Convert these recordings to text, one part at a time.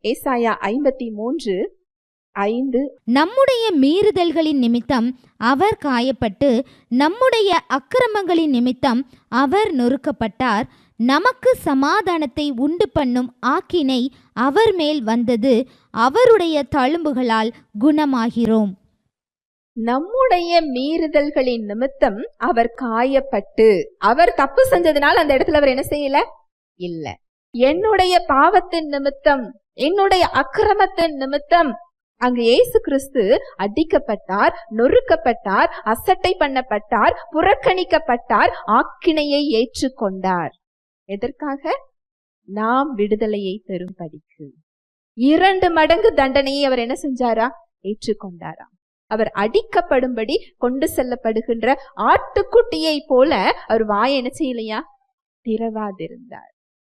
ஏசாயா 53:5. நம்முடைய மீறுதல்களின் நிமித்தம் அவர் காயப்பட்டு நம்முடைய அக்கிரமங்களின் நிமித்தம் அவர் நொறுக்கப்பட்டார். நமக்கு சமாதானத்தை உண்டு பண்ணும் ஆக்கினை அவர் மேல் வந்தது. அவருடைய தழும்புகளால் குணமாகிறோம். நம்முடைய மீறுதல்களின் நிமித்தம் அவர் காயப்பட்டு, அவர் தப்பு செஞ்சதுனால அந்த இடத்துல அவர் என்ன செய்யல? இல்ல. என்னுடைய பாவத்தின் நிமித்தம், என்னுடைய அக்கிரமத்தின் நிமித்தம் அங்கு இயேசு கிறிஸ்து அடிக்கப்பட்டார், நொறுக்கப்பட்டார், அசட்டை பண்ணப்பட்டார், புறக்கணிக்கப்பட்டார், ஆக்கினையை ஏற்றுக்கொண்டார். எதற்காக? நாம் விடுதலையை பெறும்படிக்கு. 2 மடங்கு தண்டனையை அவர் என்ன செஞ்சாரா? ஏற்றுக்கொண்டாராம். அவர் அடிக்கப்படும்படி கொண்டு செல்லப்படுகின்ற ஆட்டுக்குட்டியை போல அவர் வாயை என்ன செய்யலையா? திறவாதிருந்தார்.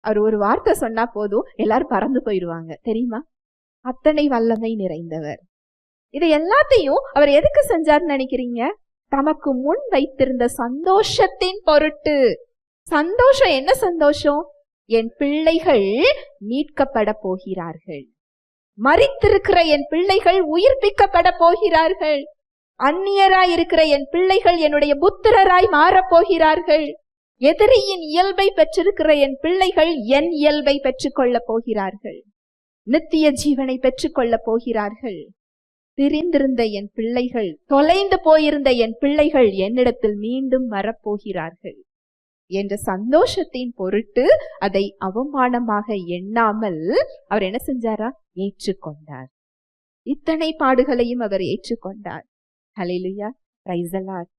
அவர் ஒரு வார்த்தை சொன்னா போதும் எல்லாரும் பறந்து போயிடுவாங்க, தெரியுமா? அத்தனை வல்லமை நிறைந்தவர். இது எல்லாத்தையும் அவர் எதுக்கு செஞ்சார்னு நினைக்கிறீங்க? தமக்கு முன் வைத்திருந்த சந்தோஷத்தின் பொருட்டு. சந்தோஷம் என்ன சந்தோஷம்? என் பிள்ளைகள் மீட்கப்பட போகிறார்கள், மரித்திருக்கிற என் பிள்ளைகள் உயிர்ப்பிக்கப்பட போகிறார்கள், அந்நியராய் இருக்கிற என் பிள்ளைகள் என்னுடைய புத்திரராய் மாறப்போகிறார்கள், எதிரியின் இயல்பை பெற்றிருக்கிற என் பிள்ளைகள் என் இயல்பை பெற்றுக்கொள்ள போகிறார்கள், நித்திய ஜீவனை பெற்றுக்கொள்ள போகிறார்கள், பிரிந்திருந்த என் பிள்ளைகள், தொலைந்து போயிருந்த என் பிள்ளைகள் என்னிடத்தில் மீண்டும் வரப்போகிறார்கள் என்ற சந்தோஷத்தின் பொருட்டு அதை அவமானமாக எண்ணாமல் அவர் என்ன செஞ்சாரா? ஏற்றுக்கொண்டார். இத்தனை பாடுகளையும் அவர் ஏற்றுக்கொண்டார். ஹல்லேலூயா, பிரைஸ் தி லார்ட்.